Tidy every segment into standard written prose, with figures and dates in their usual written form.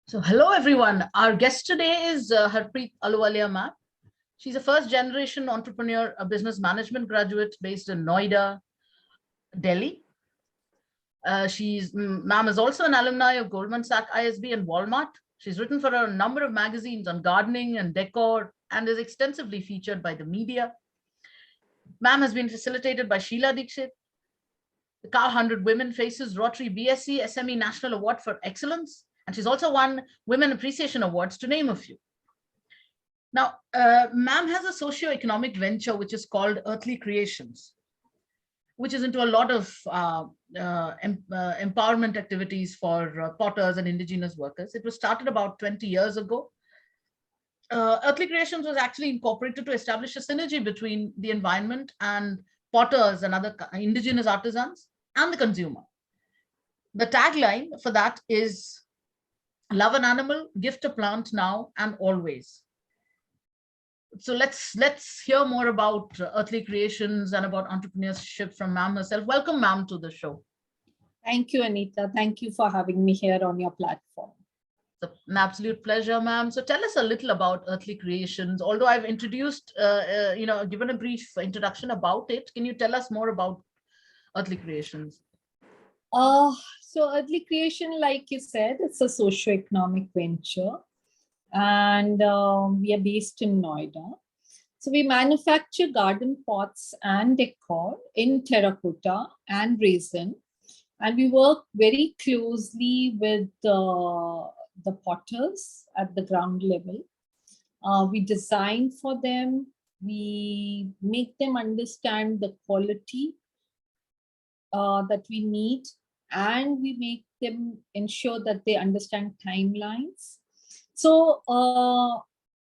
So hello everyone. Our guest today is Harpreet Ahluwalia ma'am. She's a first generation entrepreneur, a business management graduate based in Noida, Delhi. Ma'am is also an alumni of Goldman Sachs ISB and Walmart. She's written for a number of magazines on gardening and decor and is extensively featured by the media. Ma'am has been facilitated by Sheila Dixit. The Cow 100 Women faces Rotary BSc SME National Award for Excellence. And she's also won Women Appreciation Awards, to name a few. Now, ma'am has a socio-economic venture, which is called Earthly Creations, which is into a lot of empowerment activities for potters and indigenous workers. It was started about 20 years ago. Earthly Creations was actually incorporated to establish a synergy between the environment and potters and other indigenous artisans and the consumer. The tagline for that is love an animal, gift a plant now and always. So let's hear more about Earthly Creations and about entrepreneurship from ma'am herself. Welcome, ma'am, to the show. Thank you, Anita. Thank you for having me here on your platform. It's an absolute pleasure, ma'am. So tell us a little about Earthly Creations. Although I've introduced, given a brief introduction about it, can you tell us more about Earthly Creations? So Earthly Creation, like you said, it's a socio-economic venture, and we are based in Noida. So we manufacture garden pots and decor in terracotta and resin, and we work very closely with the potters at the ground level. We design for them, we make them understand the quality that we need, and we make them ensure that they understand timelines. So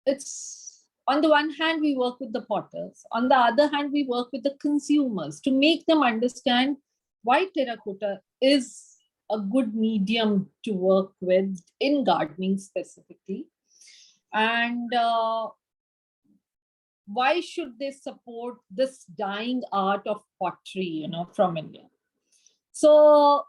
it's, on the one hand, we work with the potters. On the other hand, we work with the consumers to make them understand why terracotta is a good medium to work with in gardening specifically. And why should they support this dying art of pottery, from India? So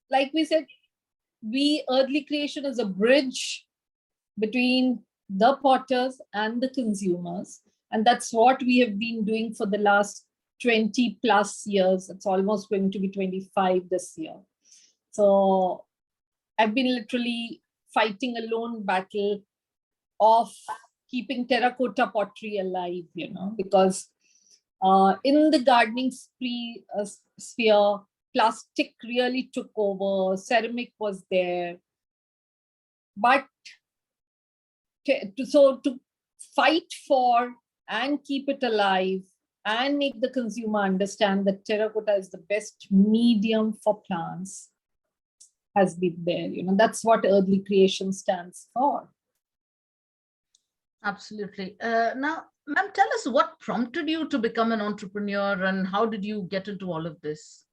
like we said, Earthly Creation is a bridge between the potters and the consumers. And that's what we have been doing for the last 20 plus years. It's almost going to be 25 this year. So I've been literally fighting a lone battle of keeping terracotta pottery alive, because in the gardening sphere, plastic really took over, ceramic was there. But to fight for and keep it alive and make the consumer understand that terracotta is the best medium for plants has been there. That's what Earthly Creation stands for. Absolutely. Now, ma'am, tell us what prompted you to become an entrepreneur and how did you get into all of this?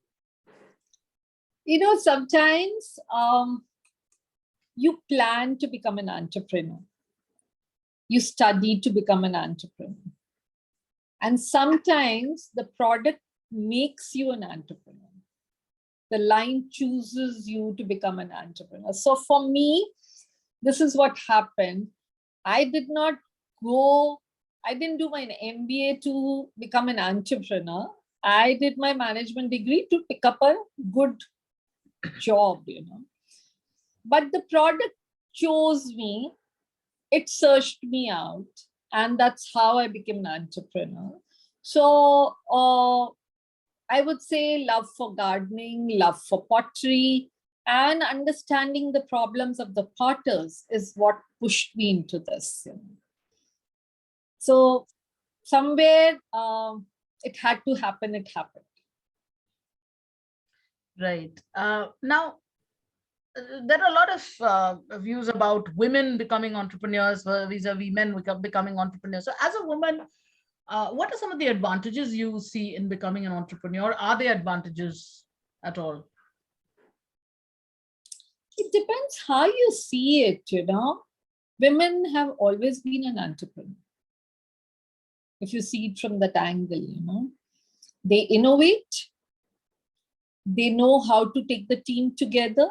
Sometimes you plan to become an entrepreneur. You study to become an entrepreneur. And sometimes the product makes you an entrepreneur. The line chooses you to become an entrepreneur. So for me, this is what happened. I didn't do my MBA to become an entrepreneur. I did my management degree to pick up a good job, But the product chose me, it searched me out, and that's how I became an entrepreneur. So I would say love for gardening, love for pottery, and understanding the problems of the potters is what pushed me into this. So somewhere it had to happen, it happened. Right. Now, there are a lot of views about women becoming entrepreneurs vis-a-vis men becoming entrepreneurs. So as a woman, what are some of the advantages you see in becoming an entrepreneur? Are there advantages at all? It depends how you see it, Women have always been an entrepreneur. If you see it from that angle, they innovate. They know how to take the team together.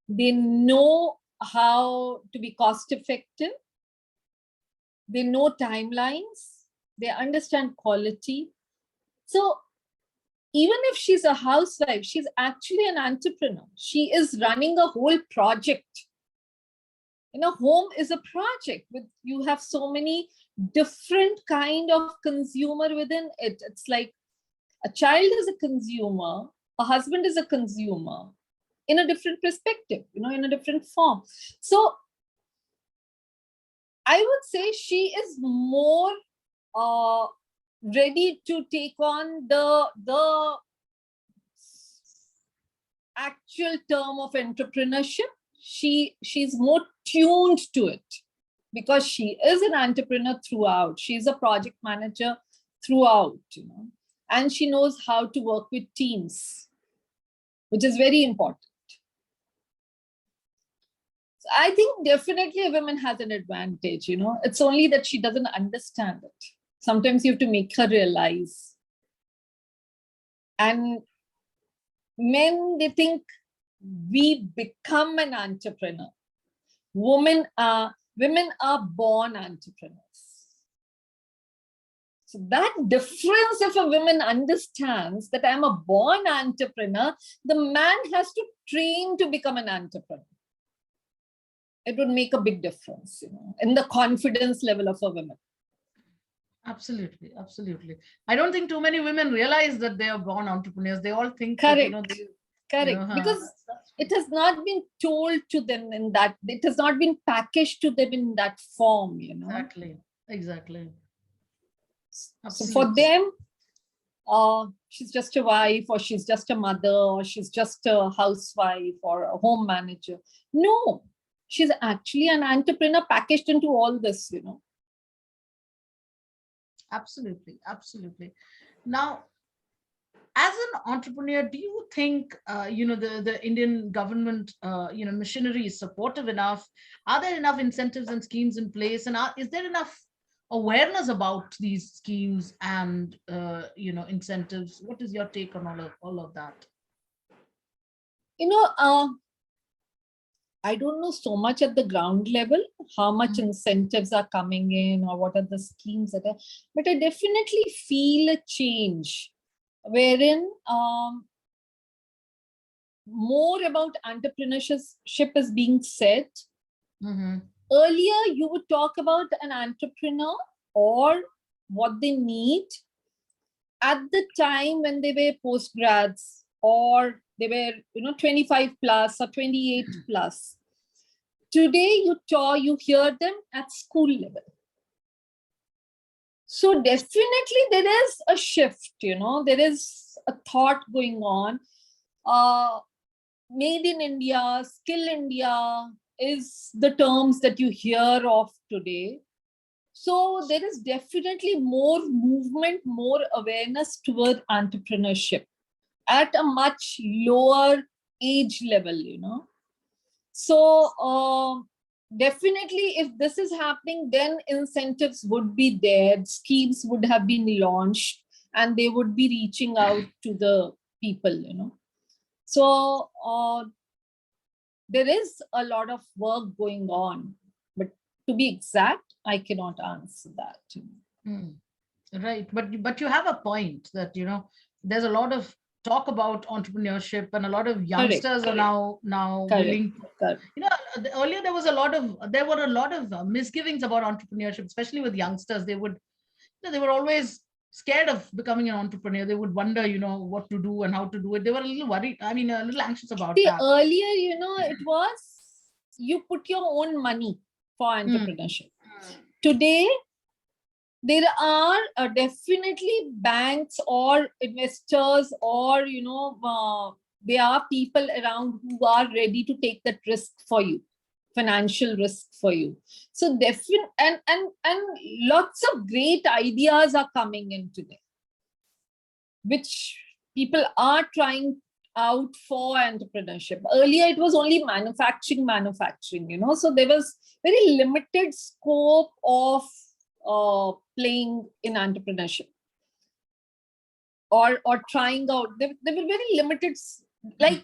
They know how to be cost effective. They know timelines. They understand quality. So even if she's a housewife, she's actually an entrepreneur. She is running a whole project. Home is a project with, you have so many different kind of consumer within it. It's like a child is a consumer, a husband is a consumer in a different perspective, in a different form. So I would say she is more ready to take on the actual term of entrepreneurship. She's more tuned to it because she is an entrepreneur throughout. She's a project manager throughout, and she knows how to work with teams, which is very important. So I think definitely a woman has an advantage, It's only that she doesn't understand it. Sometimes you have to make her realize. And men, they think we become an entrepreneur. Women are born entrepreneurs. So that difference, if a woman understands that I'm a born entrepreneur, the man has to train to become an entrepreneur. It would make a big difference, in the confidence level of a woman. Absolutely, absolutely. I don't think too many women realize that they are born entrepreneurs. They all think correct, that, correct, because it has not been told to them in that. It has not been packaged to them in that form. Exactly. So for them, she's just a wife, or she's just a mother, or she's just a housewife or a home manager. No, she's actually an entrepreneur packaged into all this. Absolutely, absolutely. Now, as an entrepreneur, do you think the Indian government machinery is supportive enough? Are there enough incentives and schemes in place, and is there enough awareness about these schemes and incentives? What is your take on all of that? I don't know so much at the ground level, how much incentives are coming in or what are the schemes that are, but I definitely feel a change wherein more about entrepreneurship is being said. Earlier, you would talk about an entrepreneur or what they need at the time when they were postgrads or they were 25 plus or 28 plus. Today, you hear them at school level. So definitely there is a shift, there is a thought going on. Made in India, Skill India is the terms that you hear of today. So there is definitely more movement, more awareness toward entrepreneurship at a much lower age level, So definitely if this is happening, then incentives would be there, schemes would have been launched, and they would be reaching out to the people, So there is a lot of work going on, but to be exact, I cannot answer that. Right, but you have a point that there's a lot of talk about entrepreneurship, and a lot of youngsters are now willing. Earlier there were a lot of misgivings about entrepreneurship, especially with youngsters. They were always scared of becoming an entrepreneur. They would wonder, what to do and how to do it. They were a little worried. I mean, a little anxious about that. Earlier, it was you put your own money for entrepreneurship. Today, there are definitely banks or investors or, there are people around who are ready to take that risk for you, financial risk for you. So definitely, and lots of great ideas are coming in today, which people are trying out for entrepreneurship. Earlier, it was only manufacturing, so there was very limited scope of playing in entrepreneurship or trying out. They were very limited. Like,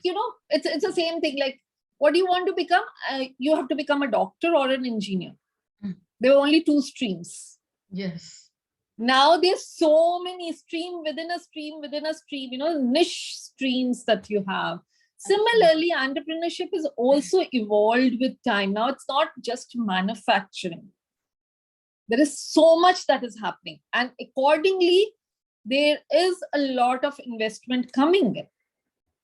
it's the same thing. Like What do you want to become? You have to become a doctor or an engineer. Mm. There were only two streams. Yes. Now there's so many stream within a stream within a stream, niche streams that you have. Similarly, entrepreneurship is also evolved with time. Now it's not just manufacturing. There is so much that is happening. And accordingly, there is a lot of investment coming in.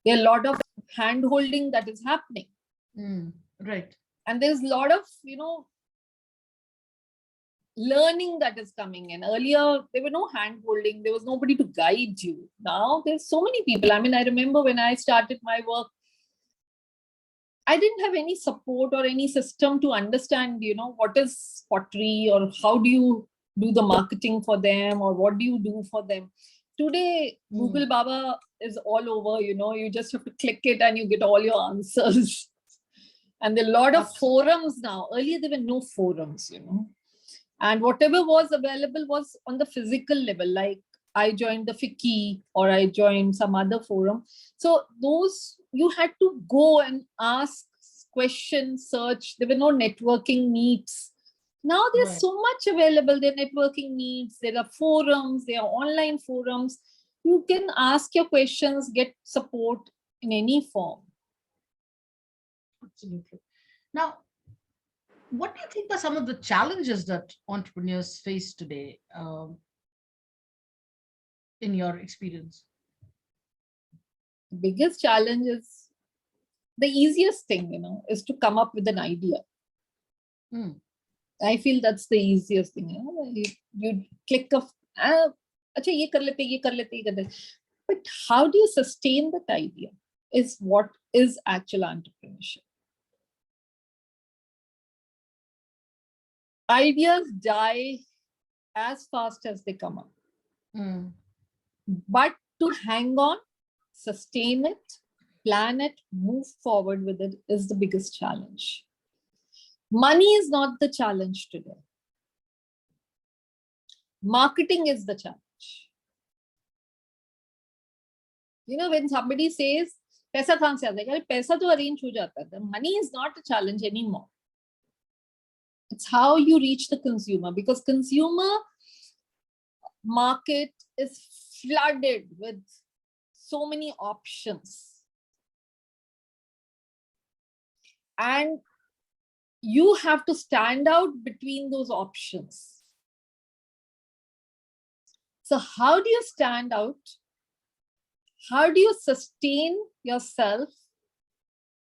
There are a lot of hand-holding that is happening. Right. And there's a lot of, learning that is coming in. Earlier, there were no hand-holding. There was nobody to guide you. Now, there's so many people. I mean, I remember when I started my work, I didn't have any support or any system to understand, what is pottery or how do you do the marketing for them or what do you do for them. Today, Google Baba is all over, you just have to click it and you get all your answers. And there are a lot of forums now. Earlier, there were no forums, And whatever was available was on the physical level, like I joined the FICCI or I joined some other forum. So those, you had to go and ask questions, search. There were no networking meets. Now there's so much available. There are networking meets, there are forums, there are online forums. You can ask your questions, get support in any form. Absolutely. Now, what do you think are some of the challenges that entrepreneurs face today, in your experience? The biggest challenge is the easiest thing, is to come up with an idea. I feel that's the easiest thing. You click of, ye kar lete, ye kar lete, ye kar lete. But how do you sustain that idea is what is actual entrepreneurship. Ideas die as fast as they come up. But to hang on, sustain it, plan it, move forward with it is the biggest challenge. Money is not the challenge today. Marketing is the challenge. When somebody says, paisa kahan se aayega? Paisa to arrange ho jata hai. Money is not a challenge anymore. It's how you reach the consumer, because consumer market is flooded with so many options. And you have to stand out between those options. So how do you stand out? How do you sustain yourself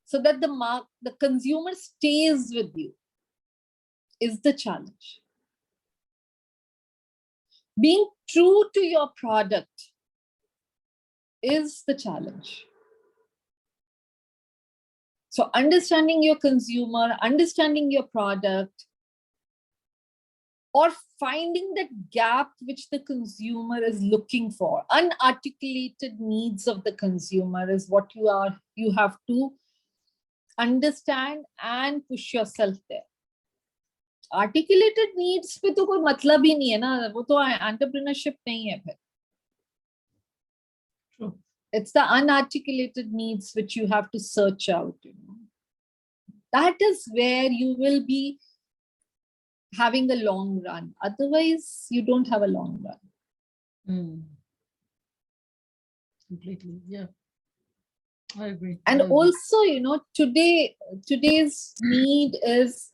so that the consumer stays with you is the challenge. Being true to your product is the challenge. So understanding your consumer, understanding your product, or finding that gap which the consumer is looking for, unarticulated needs of the consumer is what you have to understand and push yourself there. Articulated needs पे तो कोई मतलब ही नहीं है ना, वो तो entrepreneurship नहीं है फिर. True. It's the unarticulated needs which you have to search out. That is where you will be having a long run. Otherwise, you don't have a long run. Completely, yeah. I agree. And also, today's need is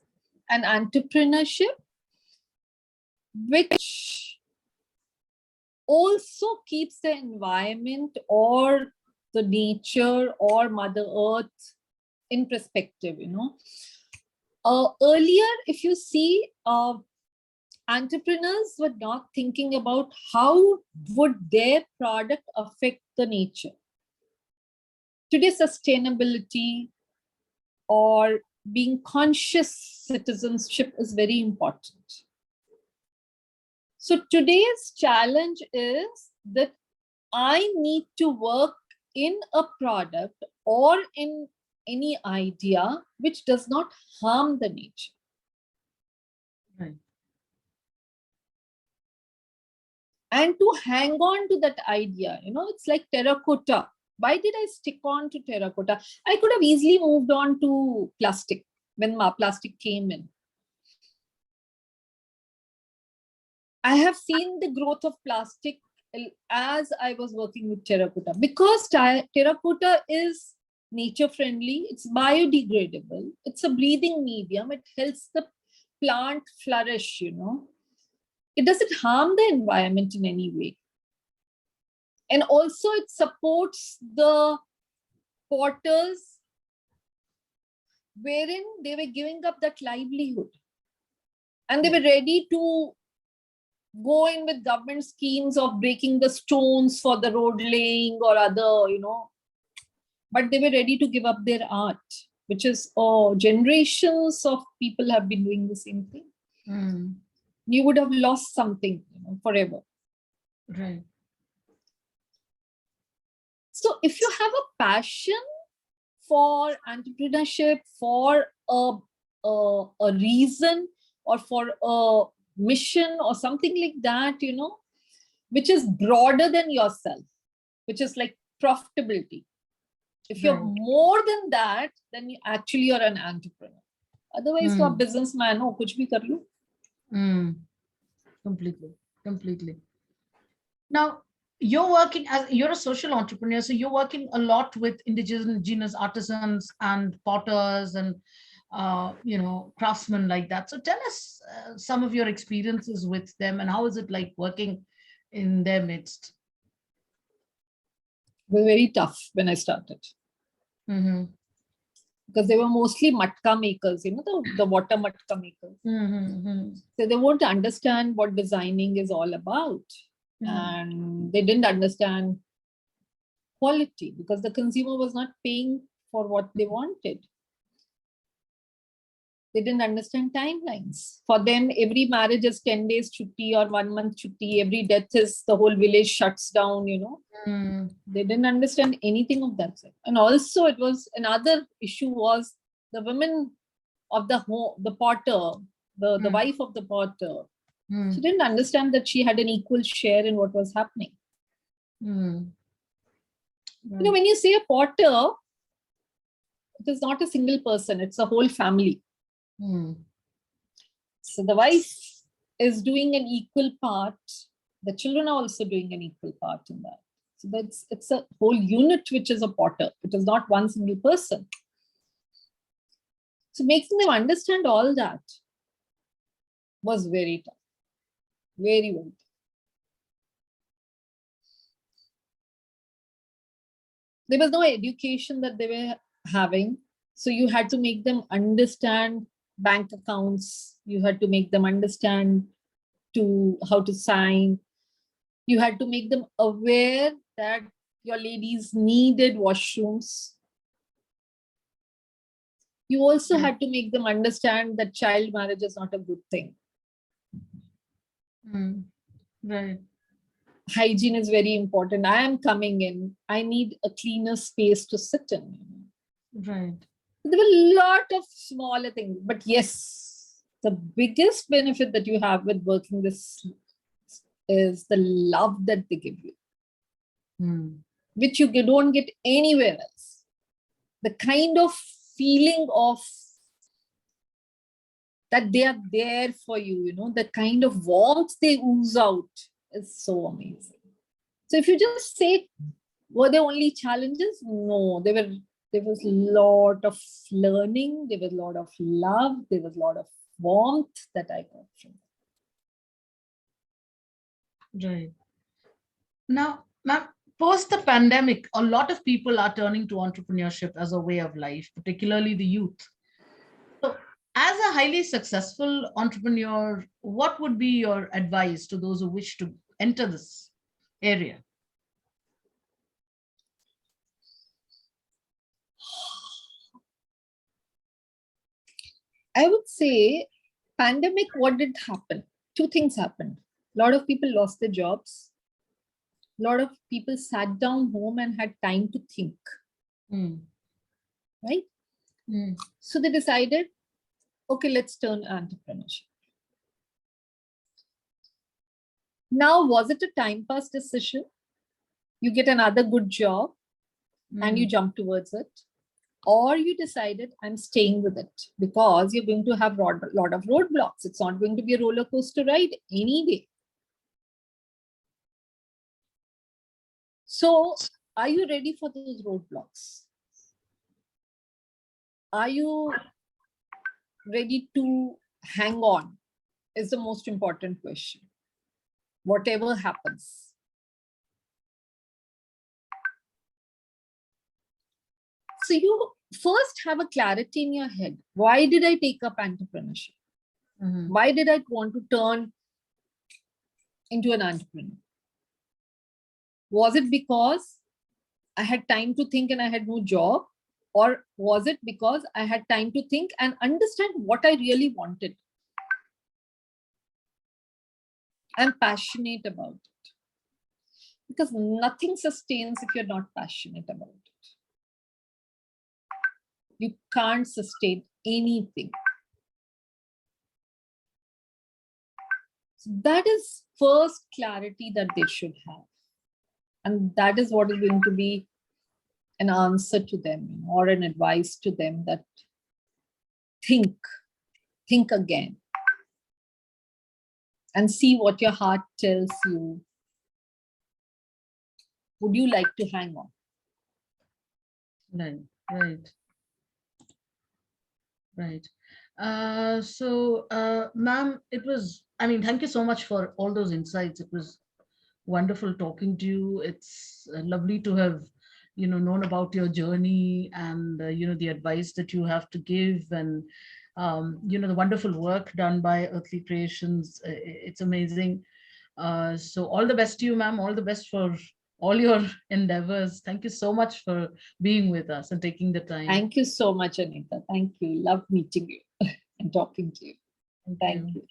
an entrepreneurship which also keeps the environment or the nature or Mother Earth in perspective, Earlier, if you see, entrepreneurs were not thinking about how would their product affect the nature. Today, sustainability or being conscious citizenship is very important. So today's challenge is that I need to work in a product or in any idea which does not harm the nature. Right. And to hang on to that idea, it's like terracotta. Why did I stick on to terracotta? I could have easily moved on to plastic when plastic came in. I have seen the growth of plastic as I was working with terracotta, because terracotta is nature friendly, it's biodegradable, it's a breathing medium, it helps the plant flourish, It doesn't harm the environment in any way. And also it supports the potters, wherein they were giving up that livelihood. And they were ready to go in with government schemes of breaking the stones for the road laying or other, but they were ready to give up their art, which is, generations of people have been doing the same thing. You would have lost something, forever. Right. So if you have a passion for entrepreneurship, for a reason, or for a mission or something like that, which is broader than yourself, which is like profitability. If you're more than that, then you're an entrepreneur. Otherwise, you're a businessman. Oh, kuch bhi kar lo. Completely. Now, you're a social entrepreneur, so you're working a lot with indigenous artisans and potters and craftsmen like that. So tell us some of your experiences with them, and how is it like working in their midst? It was very tough when I started. Because they were mostly matka makers, the water matka makers. So they won't understand what designing is all about. And they didn't understand quality because the consumer was not paying for what they wanted. They didn't understand timelines. For them, every marriage is 10 days chutti or 1 month chutti. Every death is the whole village shuts down, They didn't understand anything of that. And also it was another issue was the women of the home, the potter, the wife of the potter. She didn't understand that she had an equal share in what was happening. When you say a potter, it is not a single person, it's a whole family. So the wife is doing an equal part. The children are also doing an equal part in that. So it's a whole unit which is a potter. It is not one single person. So making them understand all that was very tough. Very, very tough. There was no education that they were having. So you had to make them understand bank accounts. You had to make them understand how to sign. You had to make them aware that your ladies needed washrooms. You also had to make them understand that child marriage is not a good thing. Right. Hygiene is very important. I am coming in. I need a cleaner space to sit in. Right. There were a lot of smaller things. But yes, the biggest benefit that you have with working this is the love that they give you, which you don't get anywhere else. The kind of feeling of that they are there for you, the kind of warmth they ooze out is so amazing. So if you just say, were there only challenges? No, there was a lot of learning, there was a lot of love, there was a lot of warmth that I got from them. Right. Now, post the pandemic, a lot of people are turning to entrepreneurship as a way of life, particularly the youth. So, as a highly successful entrepreneur, what would be your advice to those who wish to enter this area? I would say, pandemic, what did happen? Two things happened. A lot of people lost their jobs. A lot of people sat down home and had time to think. Right? So they decided, okay, let's turn entrepreneurship. Now, was it a time pass decision? You get another good job. and you jump towards it, or you decided I'm staying with it because you're going to have a lot of roadblocks. It's not going to be a roller coaster ride any day. So are you ready for those roadblocks? Are you ready to hang on? Is the most important question. Whatever happens. So you first have a clarity in your head. Why did I take up entrepreneurship? Why did I want to turn into an entrepreneur? Was it because I had time to think and I had no job? Or was it because I had time to think and understand what I really wanted? I'm passionate about it. Because nothing sustains if you're not passionate about it. You can't sustain anything. So that is first clarity that they should have. And that is what is going to be an answer to them, or an advice to them, that think again and see what your heart tells you. Would you like to hang on? Right. Ma'am, thank you so much for all those insights. It was wonderful talking to you. It's lovely to have, known about your journey and, the advice that you have to give, and, the wonderful work done by Earthly Creations. It's amazing. So all the best to you, ma'am. All the best for all your endeavors. Thank you so much for being with us and taking the time. Thank you so much, Anita. Thank you. Love meeting you and talking to you. Thank you.